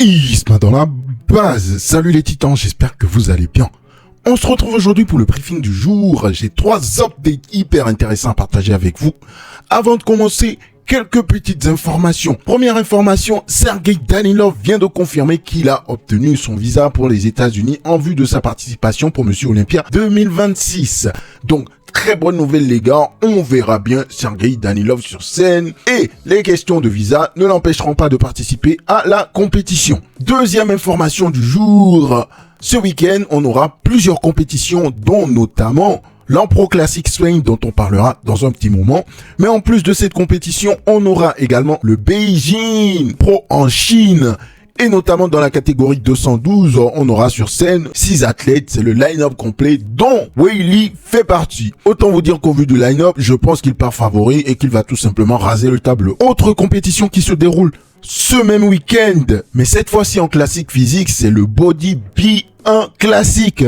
Isma dans la base. Salut les titans, j'espère que vous allez bien. On se retrouve aujourd'hui pour le briefing du jour. J'ai 3 updates hyper intéressants à partager avec vous. Avant de commencer, quelques petites informations. Première information, Sergey Danilov vient de confirmer qu'il a obtenu son visa pour les États-Unis en vue de sa participation pour Monsieur Olympia 2026. Donc, très bonne nouvelle les gars, on verra bien Sergey Danilov sur scène et les questions de visa ne l'empêcheront pas de participer à la compétition. Deuxième information du jour, ce week-end on aura plusieurs compétitions dont notamment l'Ampro Classic Spain dont on parlera dans un petit moment. Mais en plus de cette compétition, on aura également le Beijing Pro en Chine. Et notamment dans la catégorie 212, on aura sur scène 6 athlètes. C'est le line-up complet dont Weili fait partie. Autant vous dire qu'au vu du line-up, je pense qu'il part favori et qu'il va tout simplement raser le tableau. Autre compétition qui se déroule ce même week-end, mais cette fois-ci en classique physique, c'est le Body B1 classique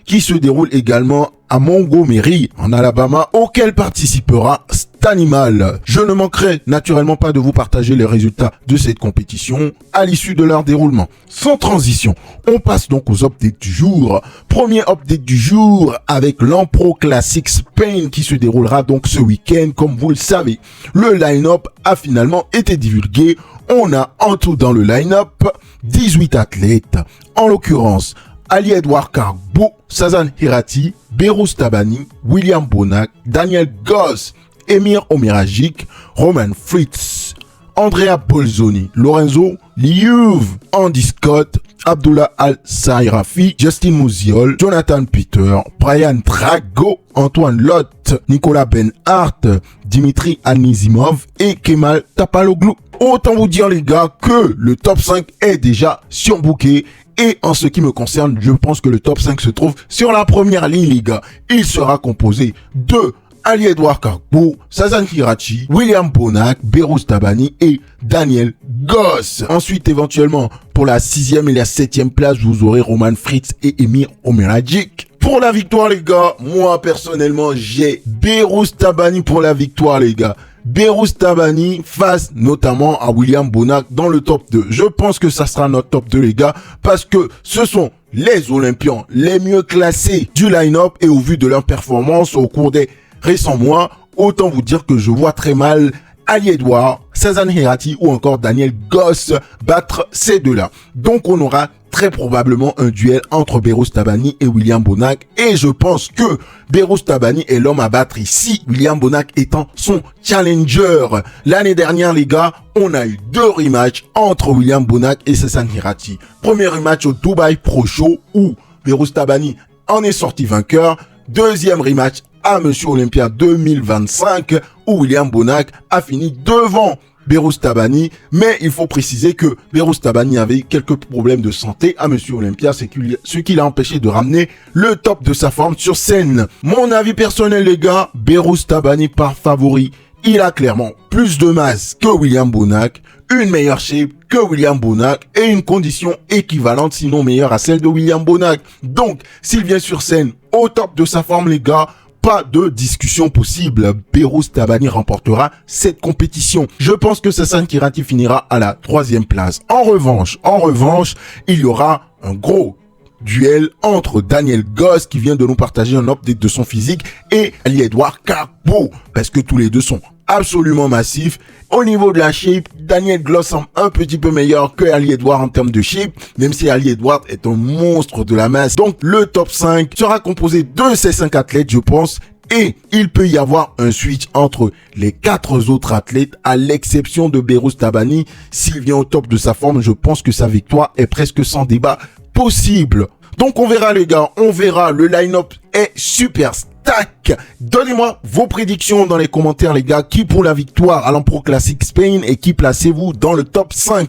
qui se déroule également à Montgomery, en Alabama, auquel participera Stanimal. Je ne manquerai naturellement pas de vous partager les résultats de cette compétition à l'issue de leur déroulement. Sans transition, on passe donc aux updates du jour. Premier update du jour avec l'Ampro Classic Spain qui se déroulera donc ce week-end, comme vous le savez. Le line-up a finalement été divulgué. On a en tout dans le line-up 18 athlètes, en l'occurrence Ali Edouard Carbo, Sazan Hirati, Berous Tabani, William Bonac, Daniel Goss, Emir Omeragic, Roman Fritz, Andrea Bolzoni, Lorenzo Liuv, Andy Scott, Abdullah Al-Sairafi, Justin Mouziol, Jonathan Peter, Brian Drago, Antoine Lott, Nicolas Ben-Hart, Dimitri Anizimov et Kemal Tapaloglou. Autant vous dire les gars que le top 5 est déjà surbooké. Et en ce qui me concerne, je pense que le top 5 se trouve sur la première ligne, les gars. Il sera composé de Ali Edouard Carbo, Sazan Hirachi, William Bonac, Berous Tabani et Daniel Goss. Ensuite, éventuellement, pour la 6e et la 7e place, vous aurez Roman Fritz et Emir Omeragic. Pour la victoire, les gars, moi, personnellement, j'ai Berous Tabani pour la victoire, les gars. Berous Tabani face notamment à William Bonac dans le top 2. Je pense que ça sera notre top 2 les gars parce que ce sont les Olympiens les mieux classés du line-up et au vu de leur performance au cours des récents mois, autant vous dire que je vois très mal Ali Edouard, Sazan Hirati ou encore Daniel Goss battre ces deux-là. Donc on aura très probablement un duel entre Berous Tabani et William Bonac et je pense que Berous Tabani est l'homme à battre ici, William Bonac étant son challenger. L'année dernière les gars, on a eu 2 rematchs entre William Bonac et Sazan Hirati. Premier rematch au Dubai Pro Show où Berous Tabani en est sorti vainqueur. Deuxième rematch à Monsieur Olympia 2025 où William Bonac a fini devant Berous Tabani, mais il faut préciser que Berous Tabani avait quelques problèmes de santé à Monsieur Olympia, ce qui l'a empêché de ramener le top de sa forme sur scène. Mon avis personnel les gars, Berous Tabani par favori. Il a clairement plus de masse que William Bonac, une meilleure shape que William Bonac et une condition équivalente sinon meilleure à celle de William Bonac. Donc, s'il vient sur scène au top de sa forme les gars, pas de discussion possible. Berous Tabani remportera cette compétition. Je pense que Sazan Hirati finira à la 3e place. En revanche, il y aura un gros duel entre Daniel Goss qui vient de nous partager un update de son physique et Ali Edouard Carbo parce que tous les deux sont absolument massifs. Au niveau de la shape, Daniel Goss semble un petit peu meilleur que Ali Edouard en termes de shape, même si Ali Edouard est un monstre de la masse. Donc le top 5 sera composé de ces 5 athlètes, je pense, et il peut y avoir un switch entre les 4 autres athlètes, à l'exception de Berous Tabani. S'il vient au top de sa forme, je pense que sa victoire est presque sans débat possible. Donc on verra les gars, on verra, le line-up est super stack. Donnez-moi vos prédictions dans les commentaires les gars, qui pour la victoire à l'Ampro Classic Spain et qui placez-vous dans le top 5.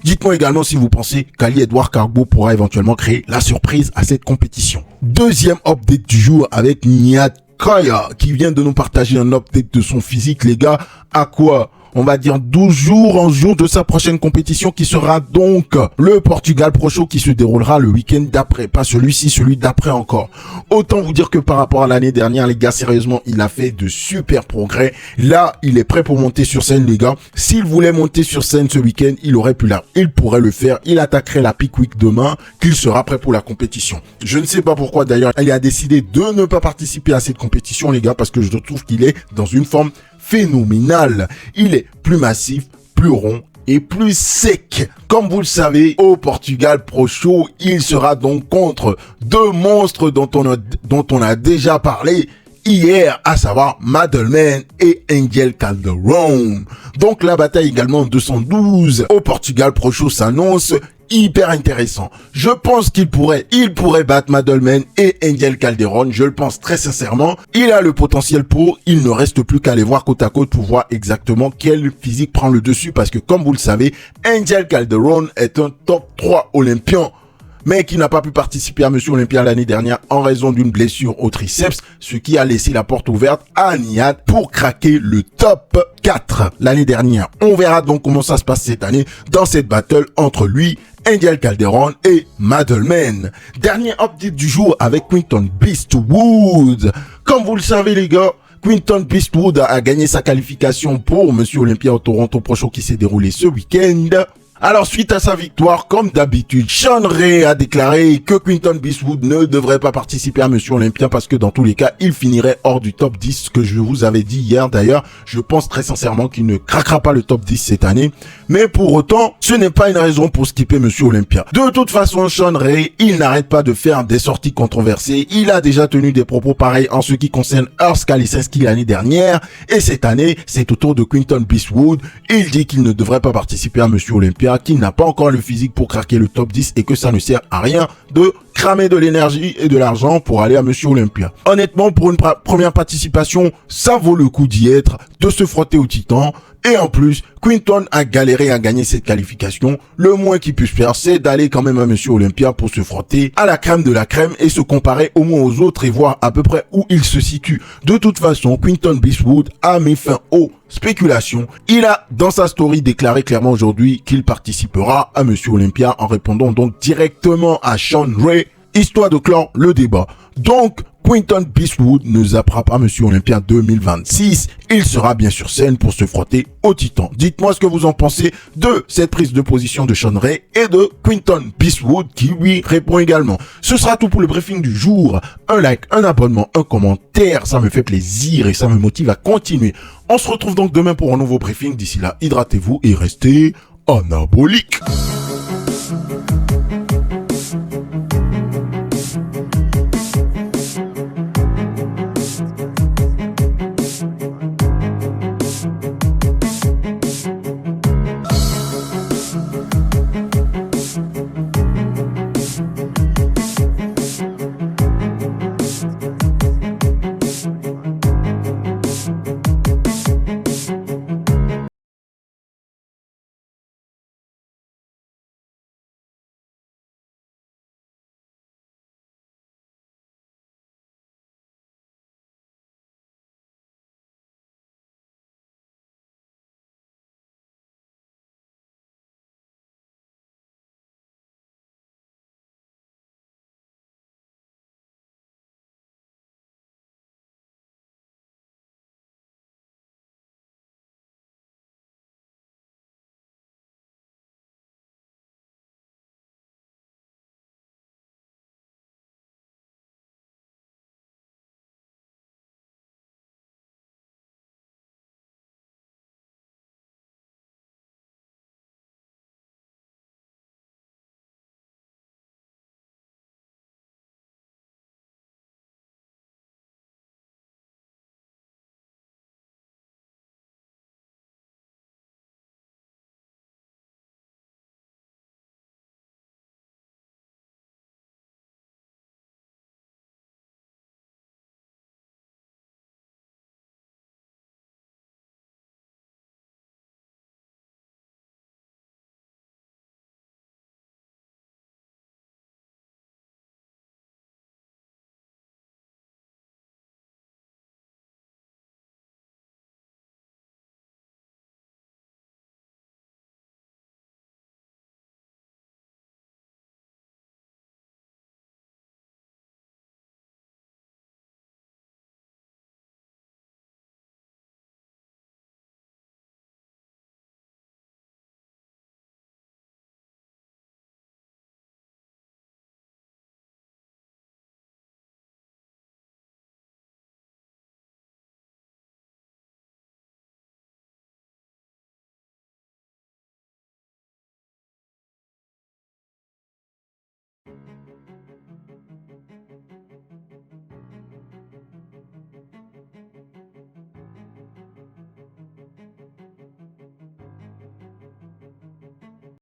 Dites-moi également si vous pensez qu'Ali Edouard Carbo pourra éventuellement créer la surprise à cette compétition. Deuxième update du jour avec Nihat Kaya qui vient de nous partager un update de son physique les gars. À quoi on va dire 12 jours en jour de sa prochaine compétition qui sera donc le Portugal Pro Show qui se déroulera le week-end d'après, pas celui-ci, celui d'après encore. Autant vous dire que par rapport à l'année dernière, les gars, sérieusement, il a fait de super progrès. Là, il est prêt pour monter sur scène, les gars. S'il voulait monter sur scène ce week-end, il aurait pu là. Il pourrait le faire. Il attaquerait la Peak Week demain, qu'il sera prêt pour la compétition. Je ne sais pas pourquoi d'ailleurs, il a décidé de ne pas participer à cette compétition, les gars, parce que je trouve qu'il est dans une forme phénoménale. Il est plus massif, plus rond et plus sec. Comme vous le savez, au Portugal Pro Show, il sera donc contre deux monstres dont on a déjà parlé hier, à savoir Madelman et Angel Calderone. Donc la bataille également 212 au Portugal Pro Show s'annonce hyper intéressant. Je pense qu'il pourrait battre Madelman et Angel Calderone. Je le pense très sincèrement. Il a le potentiel pour. Il ne reste plus qu'à les voir côte à côte pour voir exactement quel physique prend le dessus. Parce que comme vous le savez, Angel Calderone est un top 3 olympien, mais qui n'a pas pu participer à Monsieur Olympia l'année dernière en raison d'une blessure au triceps, ce qui a laissé la porte ouverte à Nihat pour craquer le top 4 l'année dernière. On verra donc comment ça se passe cette année dans cette battle entre lui, Angel Calderone et Madelman. Dernier update du jour avec Quinton Beastwood. Comme vous le savez les gars, Quinton Beastwood a gagné sa qualification pour Monsieur Olympia au Toronto Pro Show qui s'est déroulé ce week-end. Alors, suite à sa victoire, comme d'habitude, Sean Ray a déclaré que Quinton Beastwood ne devrait pas participer à Monsieur Olympia parce que dans tous les cas, il finirait hors du top 10, ce que je vous avais dit hier d'ailleurs. Je pense très sincèrement qu'il ne craquera pas le top 10 cette année. Mais pour autant, ce n'est pas une raison pour skipper Monsieur Olympia. De toute façon, Sean Ray, il n'arrête pas de faire des sorties controversées. Il a déjà tenu des propos pareils en ce qui concerne Urs Kalisinski l'année dernière. Et cette année, c'est au tour de Quinton Beastwood. Il dit qu'il ne devrait pas participer à Monsieur Olympia, qu'il n'a pas encore le physique pour craquer le top 10 et que ça ne sert à rien de cramer de l'énergie et de l'argent pour aller à Monsieur Olympia. Honnêtement, pour une première participation, ça vaut le coup d'y être, de se frotter au titan. Et en plus, Quinton a galéré à gagner cette qualification. Le moins qu'il puisse faire, c'est d'aller quand même à Monsieur Olympia pour se frotter à la crème de la crème et se comparer au moins aux autres et voir à peu près où il se situe. De toute façon, Quinton Beastwood a mis fin aux spéculations. Il a, dans sa story, déclaré clairement aujourd'hui qu'il participera à Monsieur Olympia en répondant donc directement à Sean Ray, histoire de clore le débat. Donc, Quinton Beastwood ne zappera pas Monsieur Olympia 2026. Il sera bien sur scène pour se frotter au titan. Dites-moi ce que vous en pensez de cette prise de position de Sean Ray et de Quinton Beastwood qui lui répond également. Ce sera tout pour le briefing du jour. Un like, un abonnement, un commentaire, ça me fait plaisir et ça me motive à continuer. On se retrouve donc demain pour un nouveau briefing. D'ici là, hydratez-vous et restez anaboliques.